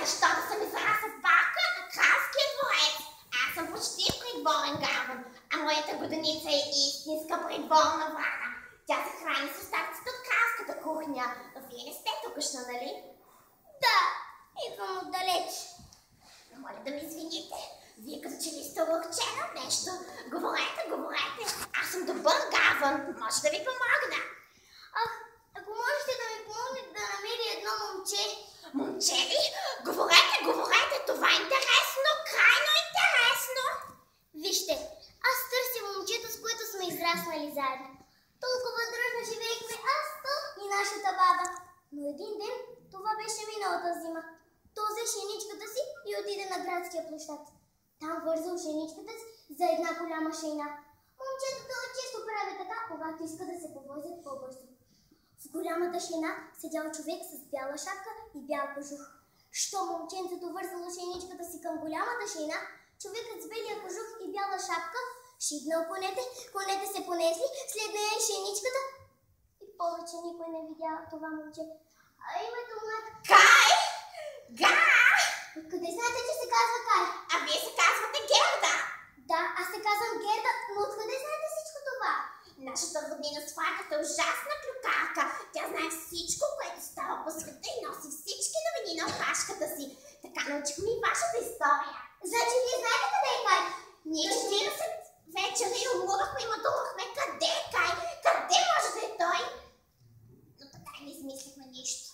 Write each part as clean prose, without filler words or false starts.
защото съм израсла в парка на Кралския дворец. Аз съм почти придворен гарван, а моята годеница е истинска придворна врана. Тя се храни с остатъците от кралската кухня. Вие не сте тукашна, нали? Да, идвам отдалеч. Моля да ми извините. Вие като че ли сте улъкчена от нещо. Говорете, говорете. Аз съм добър гарван. Може да ви помогна. Ако можете да ми помогнете да намери едно момче. Момче ли? Говорете, говорете. Това е интересно. Крайно интересно. Вижте, аз търся момчето, с което сме израснали заедно. Толкова дружно живеехме аз, то и нашата баба. Но един ден, това беше миналата зима, то взе шейничката си и отиде на градския площад. Там вързал шейничката си за една голяма шейна. Момчетата често прави така, когато иска да се повозят по-бързо. В голямата шейна седял човек с бяла шапка и бял кожух. Що момченцето вързало шейничката си към голямата шейна, човекът с белия кожух и бяла шапка шибнал конете се понесли, след нея и шейничката и повече никой не видя това момче. А името му е Кай! Га! Откъде знаете, че се казва Кай? А вие се казвате Герда. Да, аз се казвам Герда, но откъде знаете всичко това? Нашата роднина Сварката е ужасна клюкарка. Тя знае всичко, което става по света и носи всички новини на опашката си. Така научихме и вашата история. Значи вие знаете къде е Кай? Ние 40 вечера и умувахме и мъдувахме къде е Кай, къде може да е той. Но така и не измислихме нищо.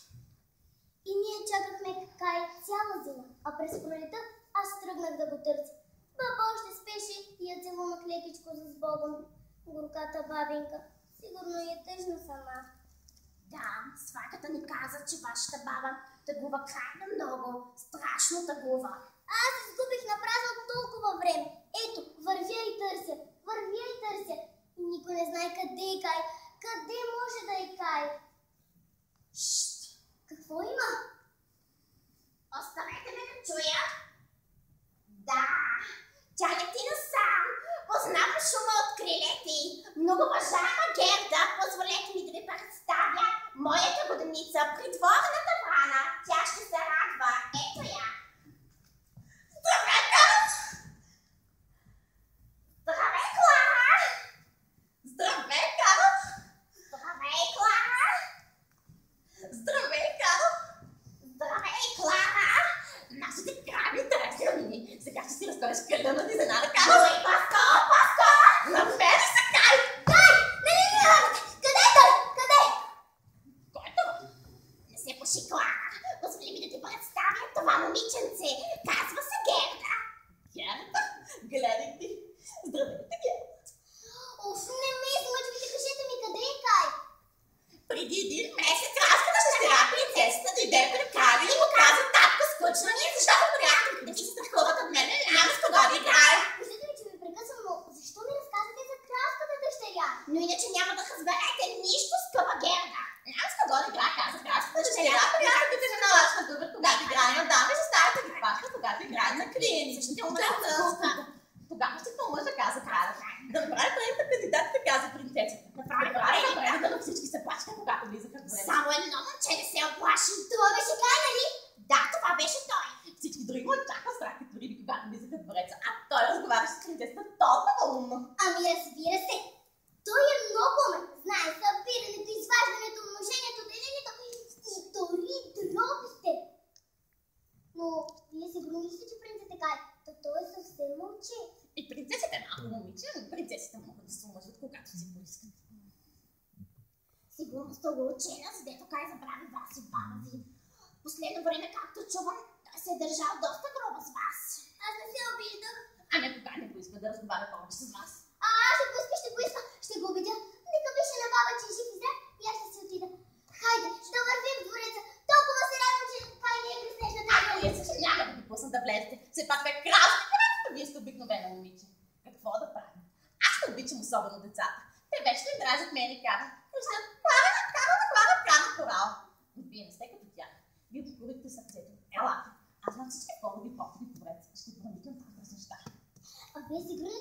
И ние чакахме Кай цяла зима, а през пролета аз тръгнах да го търся. Баба още спеше и я целунах лекичко за сбогом. Горката бабинка. Сигурно е тъжна сама. Да, Сварката ни каза, че вашата баба тъгува крайно много. Страшно тъгува. Аз изгубих на празно толкова време. Ето, вървя и търся. И никой не знае къде е Кай. Къде може да е Кай? Шшт! Какво има? Оставете ме да чуя. Да, тя лети насам. Познава шума от крилете й. Много уважаема Герда, позволете ми да ви представя моята годеница, придворната врана. Тя ще се радва. Ето я. Здравей, Карл! Здравей, Клара! Здравей, Карл! Здравей, Клара! Здравей, Карл! Здравей, Клара! Нашите крайни интересни родини. Сега ще си разкажеш кръга на изненада, Карл. Ой, Паско! Намери се, Кай! Кай! Нали ми работа? Къде е той? Къде? Който? Не се пуши, Клара. Позволи ми да ти представя това момиченце. Казва се Герда. Герда? Гледай ти. Здравейте, Герда. Оф, не ме измъчвайте, кажете ми къде е Кай? Преди един месец кралската дъщеря принцесата дойде при Кай и му каза: татко, скучно ми е, защото приятелите ви се страхуват от мен, няма с кого да играя. Кажете ми, че ви прекъсвам, но защо ми разказвате за кралската дъщеря? Но иначе няма да разберете нищо, скъпа Герда. Няма с кого да играя, каза кралската дъщеря. Приятелите се налагат на когато играем на дама и ще ставате ги пашка, когато играем на клиени. Ще умрат на скука. Тогава ще помъжа, каза краля. Да направи първата кандидатка, каза принцесата. Направи време, да всички се плачка, когато влизаха в време. Само едно момче не се оплаши. Това беше Кай, нали? Да, това беше той. Всички други му очаква страх и дори когато влизаха в двореца, а той разговаряше с принцесата толкова умно. Ами разбира се, той е много умен. Знае събирането, изваждането, множението, делението и дори дробите. Но вие сигурно ли сте, че принцът е Кай? То той е съвсем момче. И принцесата е малко момиче, но принцесите могат да се омъжат, когато си поискат. Сигурно сте го учена, за дето Кай забрави вас и баба ви. Последно време, както чувам, той се е държал доста грубо с вас. Аз не се обиждах. Ами кога не го иска да разговаря повече с вас? Ще го иска. Ще го обидя. Нека пише на баба, че е жив и здрав и аз ще си отида. Хайде, да вървим в двореца. Толкова се радвам, че Кай не е пресрещната. Вие се няма да ви пусна да влезете. Все пак е кралска кралка, вие сте обикновено момиче. Какво да правим? Аз не обичам особено децата. Те вече не дражат мен и казват: кръщат Клара, корал. Но вие не сте като тях. Вие покорите сърцето. Елате. Аз знам всички поводи, походи по вред. Ще проникнем тази неща. А вие сигурно